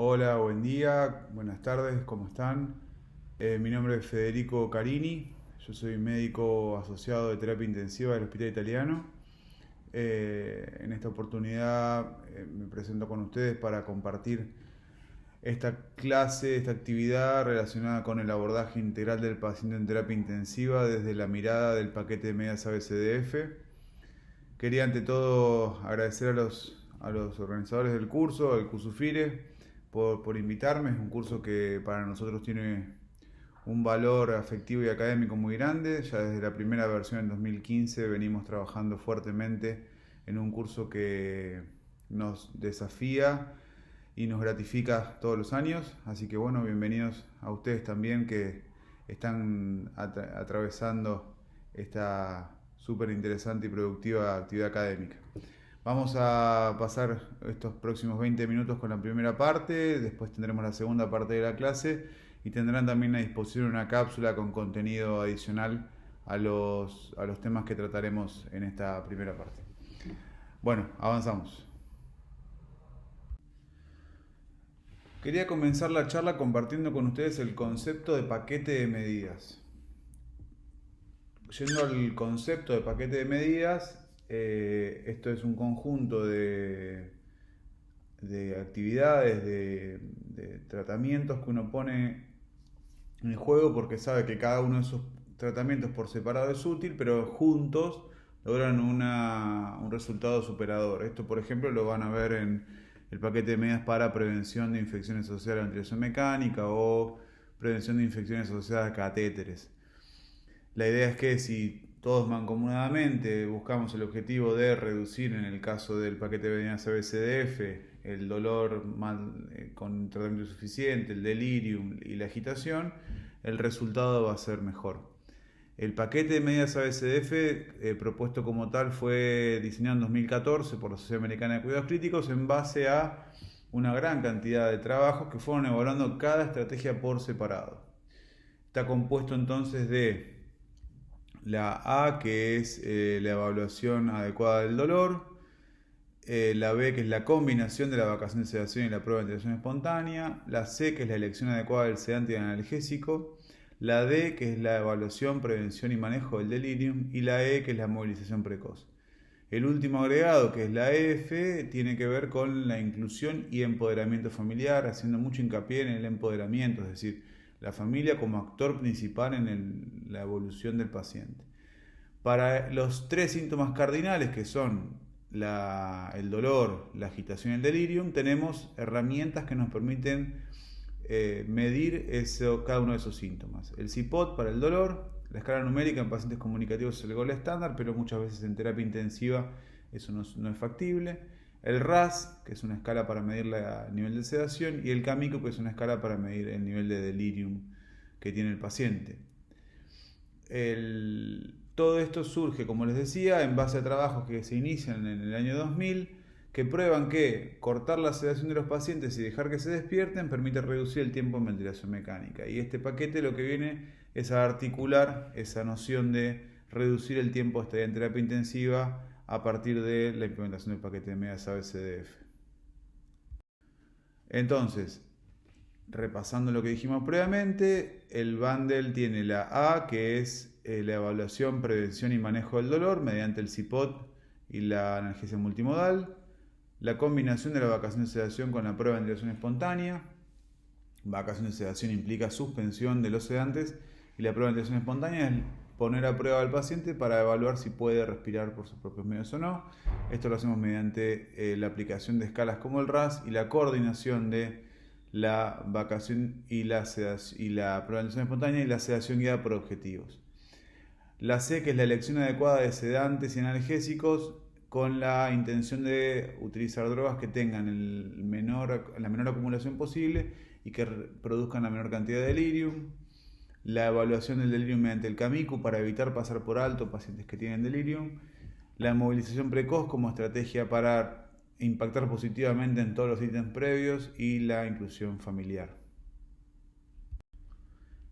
Hola, buen día, buenas tardes, ¿cómo están? Mi nombre es Federico Carini, yo soy médico asociado de terapia intensiva del Hospital Italiano. En esta oportunidad me presento con ustedes para compartir esta clase, esta actividad relacionada con el abordaje integral del paciente en terapia intensiva desde la mirada del paquete de medidas ABCDF. Quería ante todo agradecer a los organizadores del curso, al curso FIRE, por invitarme. Es un curso que para nosotros tiene un valor afectivo y académico muy grande. Ya desde la primera versión en 2015 venimos trabajando fuertemente en un curso que nos desafía y nos gratifica todos los años. Así que bueno, bienvenidos a ustedes también que están atravesando esta súper interesante y productiva actividad académica. Vamos a pasar estos próximos 20 minutos con la primera parte, después tendremos la segunda parte de la clase y tendrán también a disposición una cápsula con contenido adicional a los temas que trataremos en esta primera parte. Bueno, avanzamos. Quería comenzar la charla compartiendo con ustedes el concepto de paquete de medidas. Yendo al concepto de paquete de medidas, esto es un conjunto de actividades, de tratamientos que uno pone en juego porque sabe que cada uno de esos tratamientos por separado es útil, pero juntos logran un resultado superador. Esto, por ejemplo, lo van a ver en el paquete de medidas para prevención de infecciones asociadas a la ventilación mecánica o prevención de infecciones asociadas a catéteres. La idea es que si todos mancomunadamente buscamos el objetivo de reducir, en el caso del paquete de medidas ABCDF, el dolor con tratamiento suficiente, el delirium y la agitación, el resultado va a ser mejor. El paquete de medidas ABCDF propuesto como tal fue diseñado en 2014 por la Sociedad Americana de Cuidados Críticos en base a una gran cantidad de trabajos que fueron evaluando cada estrategia por separado. Está compuesto entonces de la A, que es la evaluación adecuada del dolor, la B, que es la combinación de la vacación de sedación y la prueba de ventilación espontánea, la C, que es la elección adecuada del sedante y del analgésico, la D, que es la evaluación, prevención y manejo del delirium, y la E, que es la movilización precoz. El último agregado, que es la F, tiene que ver con la inclusión y empoderamiento familiar, haciendo mucho hincapié en el empoderamiento, es decir, la familia como actor principal en la evolución del paciente. Para los tres síntomas cardinales, que son el dolor, la agitación y el delirium, tenemos herramientas que nos permiten medir cada uno de esos síntomas. El CIPOT para el dolor, la escala numérica en pacientes comunicativos es el gol estándar, pero muchas veces en terapia intensiva eso no es factible. El RAS, que es una escala para medir el nivel de sedación, y el CAMICO, que es una escala para medir el nivel de delirium que tiene el paciente. Todo esto surge, como les decía, en base a trabajos que se inician en el año 2000, que prueban que cortar la sedación de los pacientes y dejar que se despierten permite reducir el tiempo en ventilación mecánica. Y este paquete lo que viene es a articular esa noción de reducir el tiempo de estadía en terapia intensiva a partir de la implementación del paquete de medidas ABCDF. Entonces, repasando lo que dijimos previamente, el bundle tiene la A, que es la evaluación, prevención y manejo del dolor mediante el CIPOT y la analgesia multimodal, la combinación de la vacación de sedación con la prueba de ventilación espontánea. Vacación de sedación implica suspensión de los sedantes y la prueba de ventilación espontánea es poner a prueba al paciente para evaluar si puede respirar por sus propios medios o no. Esto lo hacemos mediante la aplicación de escalas como el RAS y la coordinación de la vacación y la prueba de ventilación espontánea y la sedación guiada por objetivos. La C, que es la elección adecuada de sedantes y analgésicos con la intención de utilizar drogas que tengan la menor acumulación posible y que produzcan la menor cantidad de delirium. La evaluación del delirium mediante el CAMICU para evitar pasar por alto pacientes que tienen delirium. La movilización precoz como estrategia para impactar positivamente en todos los ítems previos y la inclusión familiar.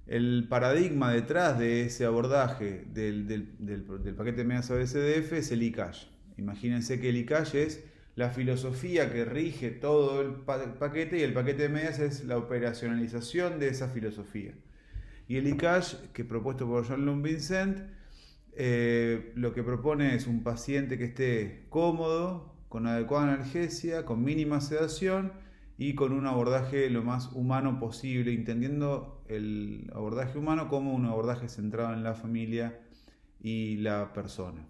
El paradigma detrás de ese abordaje del paquete de medidas ABCDF es el ICASH. Imagínense que el ICASH es la filosofía que rige todo el paquete, y el paquete de medidas es la operacionalización de esa filosofía. Y el ICASH, que propuesto por John Lund Vincent, lo que propone es un paciente que esté cómodo, con adecuada analgesia, con mínima sedación y con un abordaje lo más humano posible, entendiendo el abordaje humano como un abordaje centrado en la familia y la persona.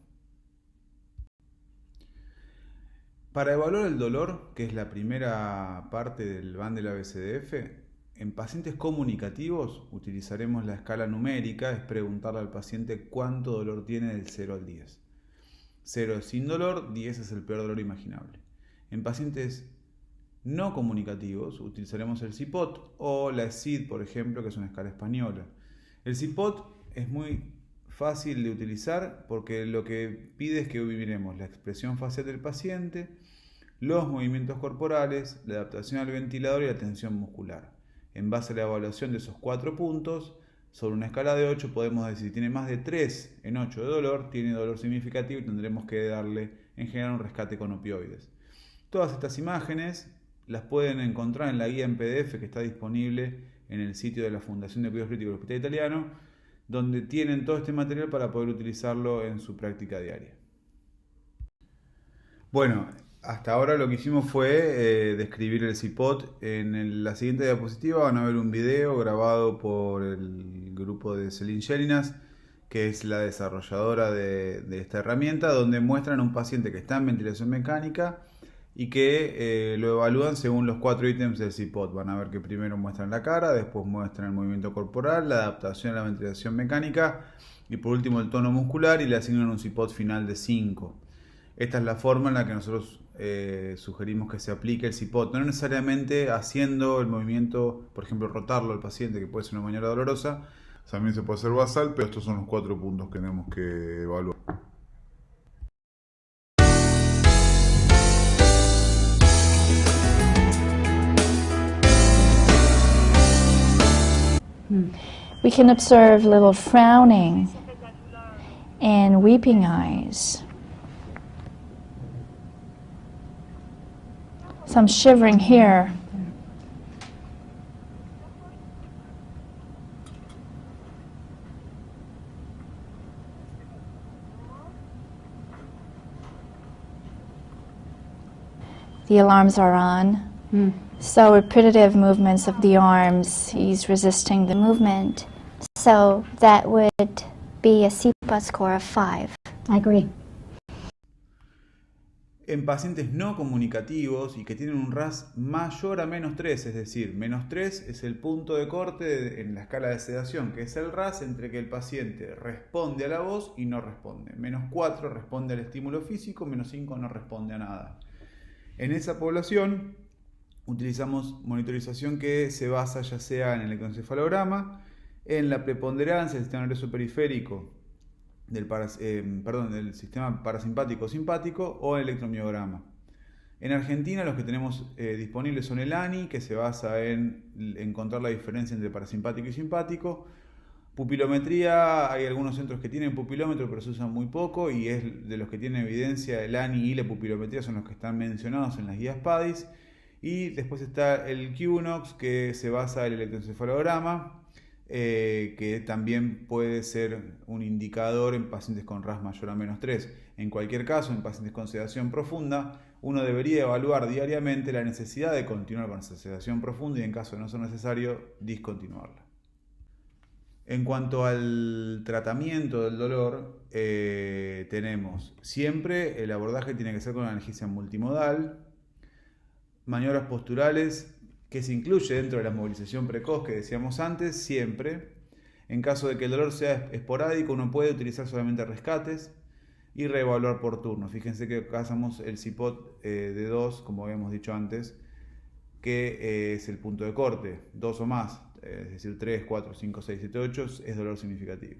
Para evaluar el dolor, que es la primera parte del BAN del ABCDF, en pacientes comunicativos utilizaremos la escala numérica, es preguntarle al paciente cuánto dolor tiene del 0 al 10. 0 es sin dolor, 10 es el peor dolor imaginable. En pacientes no comunicativos utilizaremos el CIPOT o la SID, por ejemplo, que es una escala española. El CIPOT es muy fácil de utilizar porque lo que pide es que miremos la expresión facial del paciente, los movimientos corporales, la adaptación al ventilador y la tensión muscular. En base a la evaluación de esos 4 puntos, sobre una escala de 8 podemos decir si tiene más de 3 en 8 de dolor, tiene dolor significativo y tendremos que darle en general un rescate con opioides. Todas estas imágenes las pueden encontrar en la guía en PDF que está disponible en el sitio de la Fundación de Cuidados Críticos del Hospital Italiano, donde tienen todo este material para poder utilizarlo en su práctica diaria. Bueno, hasta ahora lo que hicimos fue describir el CIPOT. En la siguiente diapositiva van a ver un video grabado por el grupo de Celine Jelinas, que es la desarrolladora de esta herramienta, donde muestran a un paciente que está en ventilación mecánica y que lo evalúan según los 4 ítems del CIPOT. Van a ver que primero muestran la cara, después muestran el movimiento corporal, la adaptación a la ventilación mecánica y por último el tono muscular, y le asignan un CIPOT final de 5. Esta es la forma en la que nosotros sugerimos que se aplique el CIPOT, no necesariamente haciendo el movimiento, por ejemplo rotarlo al paciente, que puede ser una maniobra dolorosa. También se puede hacer basal, pero estos son los 4 puntos que tenemos que evaluar. We can observe little frowning and weeping eyes. Some shivering here. The alarms are on. So repetitive movements of the arms, he's resisting the movement. So that would be a CPOT score of 5. I agree. En pacientes no comunicativos y que tienen un RAS mayor a -3, es decir, -3 es el punto de corte en la escala de sedación, que es el RAS entre que el paciente responde a la voz y no responde. -4 responde al estímulo físico, -5 no responde a nada. En esa población utilizamos monitorización que se basa ya sea en el electroencefalograma, en la preponderancia del sistema nervioso periférico del sistema parasimpático-simpático o el electromiograma. En Argentina los que tenemos disponibles son el ANI, que se basa en encontrar la diferencia entre parasimpático y simpático. Pupilometría, hay algunos centros que tienen pupilómetro pero se usan muy poco, y es de los que tienen evidencia el ANI y la pupilometría son los que están mencionados en las guías PADIS. Y después está el QNOX, que se basa en el electroencefalograma, que también puede ser un indicador en pacientes con RAS mayor a -3. En cualquier caso, en pacientes con sedación profunda, uno debería evaluar diariamente la necesidad de continuar con esa sedación profunda y, en caso de no ser necesario, discontinuarla. En cuanto al tratamiento del dolor, tenemos siempre el abordaje tiene que ser con analgesia multimodal, maniobras posturales, que se incluye dentro de la movilización precoz que decíamos antes, siempre. En caso de que el dolor sea esporádico, uno puede utilizar solamente rescates y reevaluar por turno. Fíjense que acá hacemos el CIPOT de 2, como habíamos dicho antes, que es el punto de corte, 2 o más, es decir, 3, 4, 5, 6, 7, 8 es dolor significativo.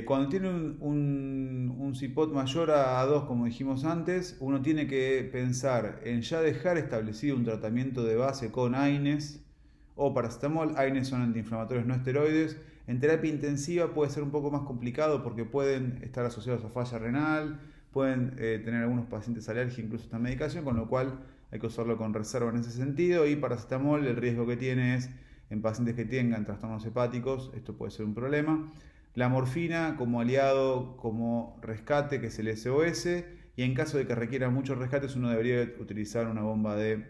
Cuando tiene un CIPOT mayor a 2, como dijimos antes, uno tiene que pensar en ya dejar establecido un tratamiento de base con AINES o paracetamol. AINES son antiinflamatorios no esteroides. En terapia intensiva puede ser un poco más complicado porque pueden estar asociados a falla renal, pueden tener algunos pacientes alergia incluso a esta medicación, con lo cual hay que usarlo con reserva en ese sentido. Y paracetamol, el riesgo que tiene es en pacientes que tengan trastornos hepáticos, esto puede ser un problema. La morfina como aliado, como rescate, que es el SOS, y en caso de que requiera muchos rescates uno debería utilizar una bomba de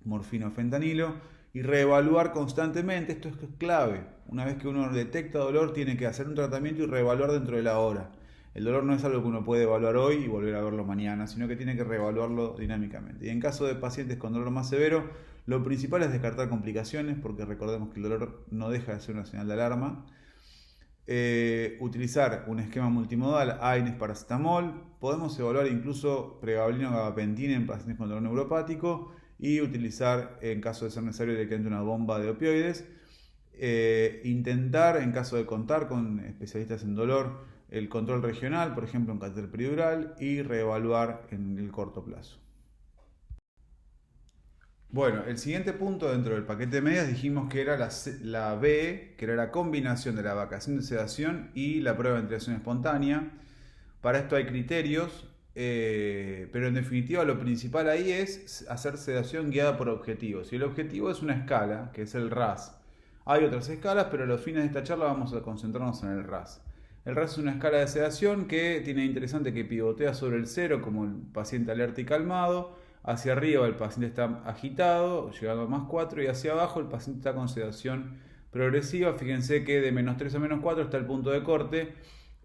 morfina o fentanilo y reevaluar constantemente. Esto es clave. Una vez que uno detecta dolor tiene que hacer un tratamiento y reevaluar dentro de la hora. El dolor no es algo que uno puede evaluar hoy y volver a verlo mañana, sino que tiene que reevaluarlo dinámicamente. Y en caso de pacientes con dolor más severo, lo principal es descartar complicaciones, porque recordemos que el dolor no deja de ser una señal de alarma. Utilizar un esquema multimodal, AINES, paracetamol. Podemos evaluar incluso pregabalina o gabapentina en pacientes con dolor neuropático y utilizar, en caso de ser necesario, directamente una bomba de opioides. Intentar, en caso de contar con especialistas en dolor, el control regional, por ejemplo en catéter peridural, y reevaluar en el corto plazo. Bueno, el siguiente punto dentro del paquete de medidas dijimos que era la B, que era la combinación de la vacación de sedación y la prueba de ventilación espontánea. Para esto hay criterios, pero en definitiva lo principal ahí es hacer sedación guiada por objetivos. Y el objetivo es una escala, que es el RASS. Hay otras escalas, pero a los fines de esta charla vamos a concentrarnos en el RASS. El RASS es una escala de sedación que tiene interesante que pivotea sobre el 0 como el paciente alerta y calmado. Hacia arriba el paciente está agitado, llegando a +4, y hacia abajo el paciente está con sedación progresiva. Fíjense que de -3 a -4 está el punto de corte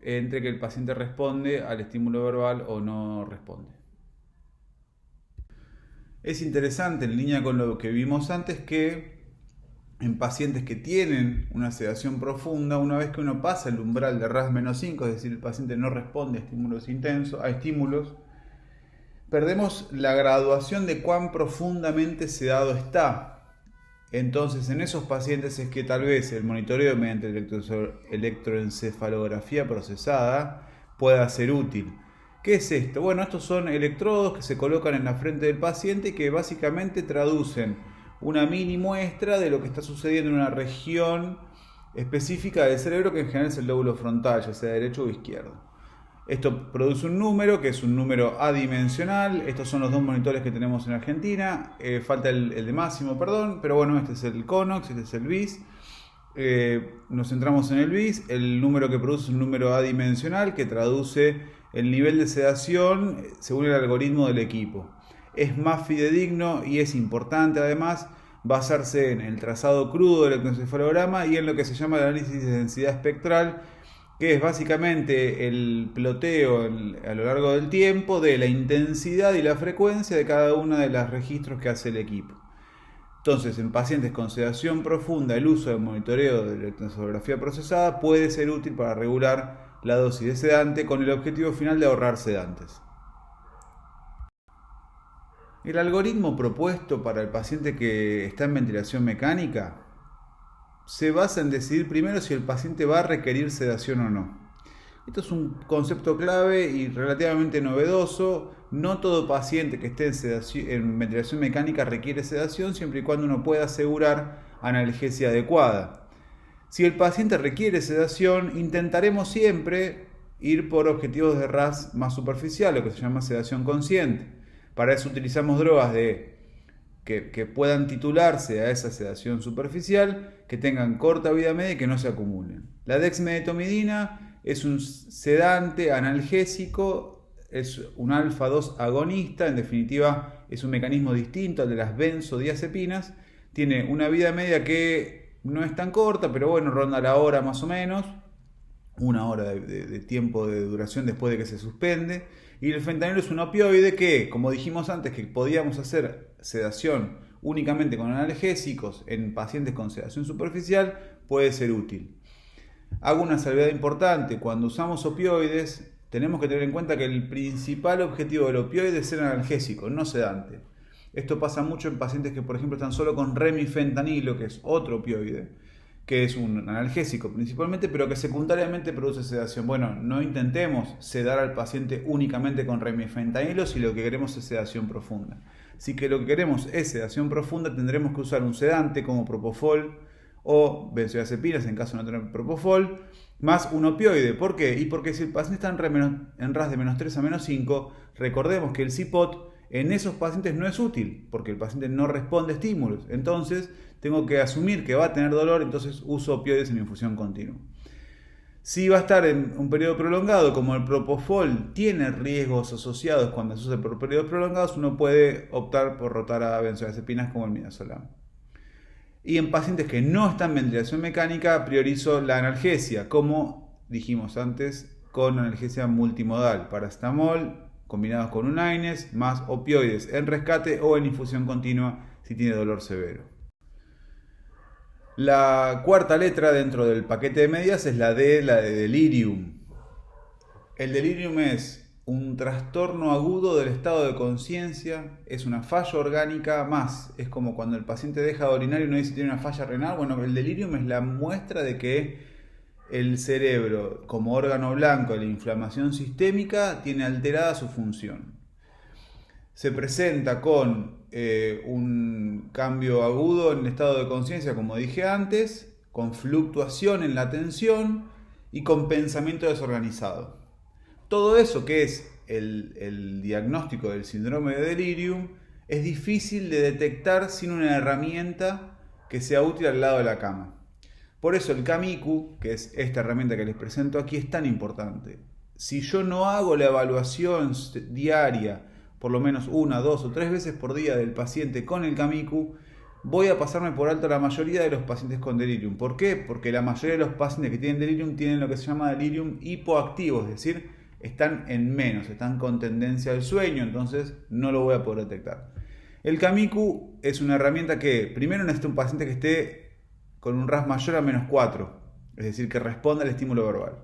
entre que el paciente responde al estímulo verbal o no responde. Es interesante, en línea con lo que vimos antes, que en pacientes que tienen una sedación profunda, una vez que uno pasa el umbral de RASS -5, es decir, el paciente no responde a estímulos intensos, perdemos la graduación de cuán profundamente sedado está. Entonces, en esos pacientes es que tal vez el monitoreo mediante electroencefalografía procesada pueda ser útil. ¿Qué es esto? Bueno, estos son electrodos que se colocan en la frente del paciente y que básicamente traducen una mini muestra de lo que está sucediendo en una región específica del cerebro, que en general es el lóbulo frontal, ya sea derecho o izquierdo. Esto produce un número que es un número adimensional. Estos son los dos monitores que tenemos en Argentina. Falta el de Máximo, perdón, pero bueno, este es el Conox, este es el BIS. Nos centramos en el BIS. El número que produce es un número adimensional que traduce el nivel de sedación según el algoritmo del equipo. Es más fidedigno y es importante además basarse en el trazado crudo del electroencefalograma y en lo que se llama el análisis de densidad espectral, que es básicamente el ploteo a lo largo del tiempo de la intensidad y la frecuencia de cada uno de los registros que hace el equipo. Entonces, en pacientes con sedación profunda, el uso del monitoreo de electroencefalografía procesada puede ser útil para regular la dosis de sedante con el objetivo final de ahorrar sedantes. El algoritmo propuesto para el paciente que está en ventilación mecánica se basa en decidir primero si el paciente va a requerir sedación o no. Esto es un concepto clave y relativamente novedoso. No todo paciente que esté en ventilación mecánica requiere sedación, siempre y cuando uno pueda asegurar analgesia adecuada. Si el paciente requiere sedación, intentaremos siempre ir por objetivos de RASS más superficial, lo que se llama sedación consciente. Para eso utilizamos drogas que puedan titularse a esa sedación superficial, que tengan corta vida media y que no se acumulen. La dexmedetomidina es un sedante analgésico, es un alfa-2 agonista, en definitiva es un mecanismo distinto al de las benzodiazepinas, tiene una vida media que no es tan corta, pero bueno, ronda la hora más o menos, una hora de tiempo de duración después de que se suspende. Y el fentanilo es un opioide que, como dijimos antes, que podíamos hacer sedación únicamente con analgésicos en pacientes con sedación superficial, puede ser útil. Hago una salvedad importante: cuando usamos opioides tenemos que tener en cuenta que el principal objetivo del opioide es ser analgésico, no sedante. Esto pasa mucho en pacientes que, por ejemplo, están solo con remifentanilo, que es otro opioide, que es un analgésico principalmente, pero que secundariamente produce sedación. Bueno, no intentemos sedar al paciente únicamente con remifentanilo si lo que queremos es sedación profunda. Si que lo que queremos es sedación profunda, tendremos que usar un sedante como propofol o benzodiazepinas en caso de no tener propofol, más un opioide. ¿Por qué? Y porque si el paciente está en RAS de menos 3 a menos 5, recordemos que el CPOT en esos pacientes no es útil, porque el paciente no responde a estímulos. Entonces, tengo que asumir que va a tener dolor, entonces uso opioides en infusión continua. Si va a estar en un periodo prolongado, como el propofol tiene riesgos asociados cuando se usa por periodos prolongados, uno puede optar por rotar a benzodiazepinas como el midazolam. Y en pacientes que no están en ventilación mecánica, priorizo la analgesia, como dijimos antes, con analgesia multimodal, paracetamol combinados con un AINES, más opioides en rescate o en infusión continua si tiene dolor severo. La cuarta letra dentro del paquete de medidas es la D, la de delirium. El delirium es un trastorno agudo del estado de conciencia, es una falla orgánica más. Es como cuando el paciente deja de orinar y uno dice que tiene una falla renal. Bueno, el delirium es la muestra de que el cerebro, como órgano blanco de la inflamación sistémica, tiene alterada su función. Se presenta con un cambio agudo en el estado de conciencia, como dije antes, con fluctuación en la atención y con pensamiento desorganizado. Todo eso que es el diagnóstico del síndrome de delirium es difícil de detectar sin una herramienta que sea útil al lado de la cama. Por eso el CAMICU, que es esta herramienta que les presento aquí, es tan importante. Si yo no hago la evaluación diaria, por lo menos 1, 2 o 3 veces por día del paciente con el CAMICU, voy a pasarme por alto la mayoría de los pacientes con delirium. ¿Por qué? Porque la mayoría de los pacientes que tienen delirium tienen lo que se llama delirium hipoactivo, es decir, están en menos, están con tendencia al sueño, entonces no lo voy a poder detectar. El CAMICU es una herramienta que primero necesita un paciente que esté con un RAS mayor a menos 4, es decir, que responda al estímulo verbal.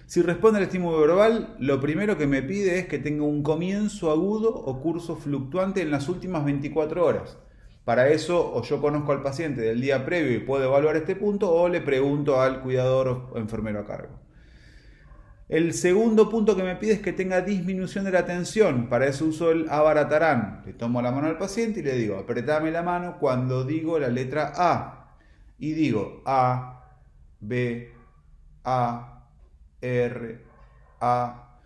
Si responde al estímulo verbal, lo primero que me pide es que tenga un comienzo agudo o curso fluctuante en las últimas 24 horas. Para eso, o yo conozco al paciente del día previo y puedo evaluar este punto, o le pregunto al cuidador o enfermero a cargo. El segundo punto que me pide es que tenga disminución de la tensión. Para eso uso el abaratarán. Le tomo la mano al paciente y le digo, apretame la mano cuando digo la letra A. Y digo A, B, A, R, A.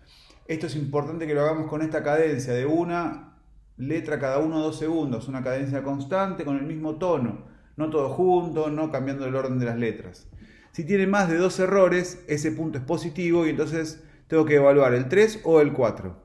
Esto es importante que lo hagamos con esta cadencia de una letra cada 1 o 2 segundos, una cadencia constante con el mismo tono, no todo junto, no cambiando el orden de las letras. Si tiene más de 2 errores, ese punto es positivo y entonces tengo que evaluar el 3 o el 4.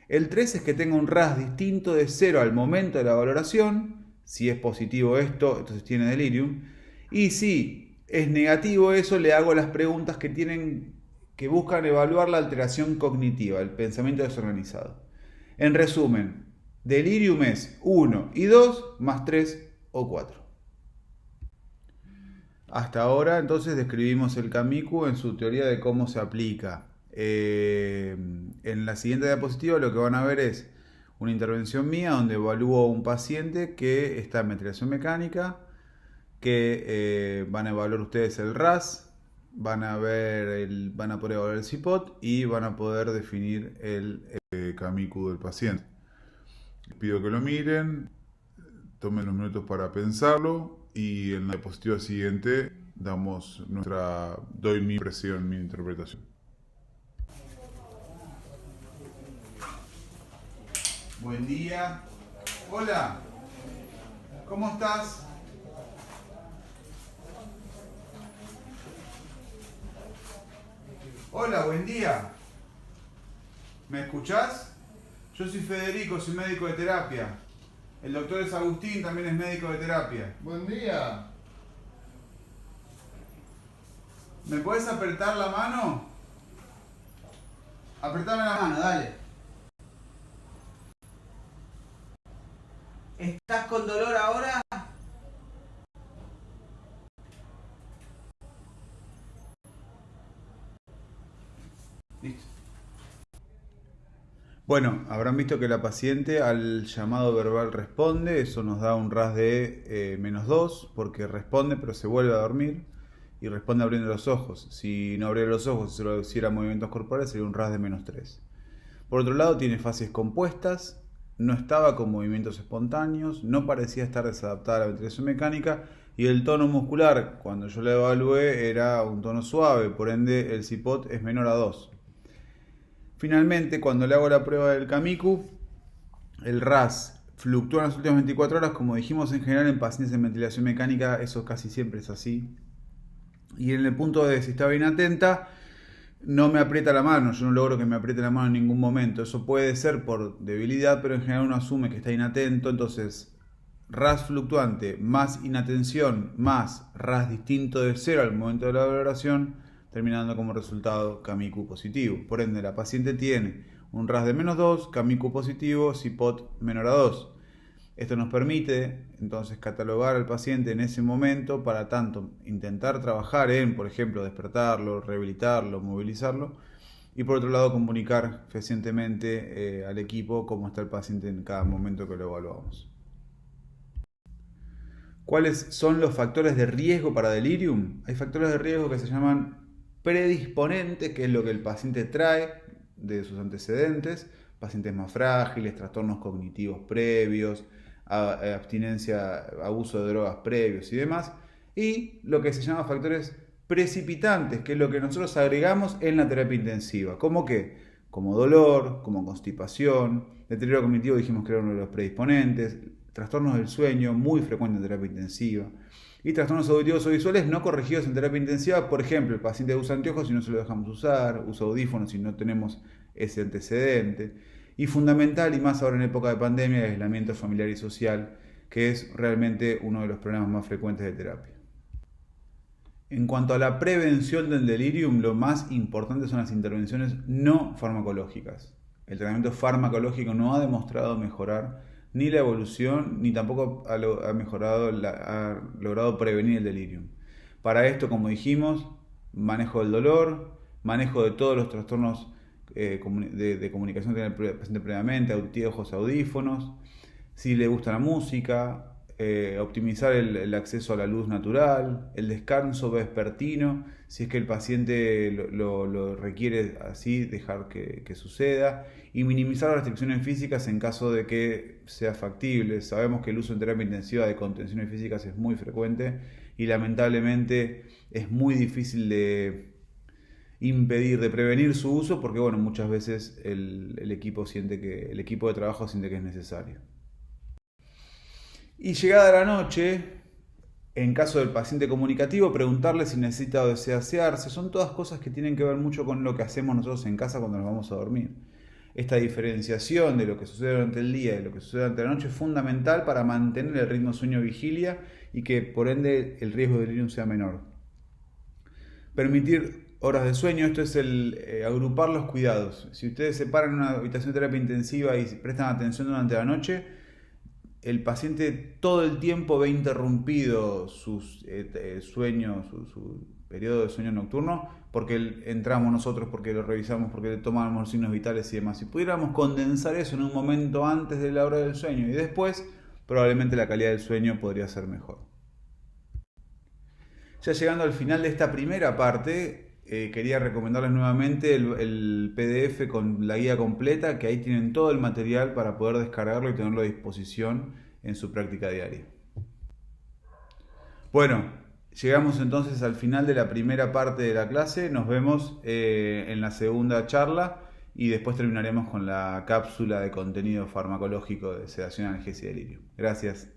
El 3 es que tenga un RAS distinto de 0 al momento de la valoración. Si es positivo esto, entonces tiene delirium. Y si es negativo eso, le hago las preguntas que buscan evaluar la alteración cognitiva, el pensamiento desorganizado. En resumen, delirium es 1 y 2 más 3 o 4. Hasta ahora entonces describimos el CAMICU en su teoría de cómo se aplica. En la siguiente diapositiva lo que van a ver es una intervención mía donde evalúo a un paciente que está en ventilación mecánica, que van a evaluar ustedes el RAS, van a poder evaluar el CPOT y van a poder definir el CAMICU del paciente. Les pido que lo miren, tomen unos minutos para pensarlo y en la diapositiva siguiente doy mi impresión, mi interpretación. Buen día. Hola. ¿Cómo estás? Hola, buen día. ¿Me escuchás? Yo soy Federico, soy médico de terapia. El doctor es Agustín, también es médico de terapia. Buen día. ¿Me podés apretar la mano? Apretame la mano, dale. ¿Estás con dolor ahora? Listo. Bueno, habrán visto que la paciente al llamado verbal responde, eso nos da un RAS de menos 2, porque responde pero se vuelve a dormir y responde abriendo los ojos. Si no abriera los ojos y solo hiciera movimientos corporales sería un RAS de menos 3. Por otro lado tiene fases compuestas, no estaba con movimientos espontáneos, no parecía estar desadaptada a la ventilación mecánica y el tono muscular, cuando yo la evalué, era un tono suave, por ende el CPOT es menor a 2. Finalmente, cuando le hago la prueba del Kamiku, el RAS fluctúa en las últimas 24 horas, como dijimos en general en pacientes en ventilación mecánica, eso casi siempre es así. Y en el punto de si estaba inatenta, no me aprieta la mano, yo no logro que me apriete la mano en ningún momento. Eso puede ser por debilidad, pero en general uno asume que está inatento, entonces RAS fluctuante más inatención más RAS distinto de 0 al momento de la valoración, terminando como resultado Kamiku positivo. Por ende, la paciente tiene un RAS de menos 2, Kamiku positivo, CPOT menor a 2. Esto nos permite entonces catalogar al paciente en ese momento para tanto intentar trabajar en, por ejemplo, despertarlo, rehabilitarlo, movilizarlo, y por otro lado comunicar fehacientemente al equipo cómo está el paciente en cada momento que lo evaluamos. ¿Cuáles son los factores de riesgo para delirium? Hay factores de riesgo que se llaman predisponentes, que es lo que el paciente trae de sus antecedentes, pacientes más frágiles, trastornos cognitivos previos, abstinencia, abuso de drogas previos y demás, y lo que se llama factores precipitantes, que es lo que nosotros agregamos en la terapia intensiva. ¿Cómo qué? Como dolor, como constipación, deterioro cognitivo dijimos que era uno de los predisponentes, trastornos del sueño, muy frecuentes en terapia intensiva, y trastornos auditivos o visuales no corregidos en terapia intensiva. Por ejemplo, el paciente usa anteojos y no se lo dejamos usar, usa audífonos y no tenemos ese antecedente. Y fundamental, y más ahora en época de pandemia, el aislamiento familiar y social, que es realmente uno de los problemas más frecuentes de terapia. En cuanto a la prevención del delirium, lo más importante son las intervenciones no farmacológicas. El tratamiento farmacológico no ha demostrado mejorar ni la evolución, ni tampoco ha logrado prevenir el delirium. Para esto, como dijimos, manejo del dolor, manejo de todos los trastornos de comunicación que tiene el paciente previamente, anteojos, audífonos, si le gusta la música, optimizar el acceso a la luz natural, el descanso vespertino, si es que el paciente lo requiere así, dejar que suceda, y minimizar las restricciones físicas en caso de que sea factible. Sabemos que el uso en terapia intensiva de contenciones físicas es muy frecuente y lamentablemente es muy difícil de impedir, de prevenir su uso, porque bueno, muchas veces el equipo de trabajo siente que es necesario. Y llegada la noche, en caso del paciente comunicativo, preguntarle si necesita o desea asearse. Son todas cosas que tienen que ver mucho con lo que hacemos nosotros en casa cuando nos vamos a dormir. Esta diferenciación de lo que sucede durante el día y lo que sucede durante la noche es fundamental para mantener el ritmo sueño-vigilia y que por ende el riesgo de delirium sea menor. Permitir horas de sueño, esto es agrupar los cuidados. Si ustedes se paran en una habitación de terapia intensiva y prestan atención durante la noche, el paciente todo el tiempo ve interrumpido sus sueños, su periodo de sueño nocturno, porque entramos nosotros, porque lo revisamos, porque le tomamos los signos vitales y demás. Si pudiéramos condensar eso en un momento antes de la hora del sueño y después, probablemente la calidad del sueño podría ser mejor. Ya llegando al final de esta primera parte, quería recomendarles nuevamente el PDF con la guía completa, que ahí tienen todo el material para poder descargarlo y tenerlo a disposición en su práctica diaria. Bueno, llegamos entonces al final de la primera parte de la clase. Nos vemos en la segunda charla y después terminaremos con la cápsula de contenido farmacológico de sedación, analgesia y delirio. Gracias.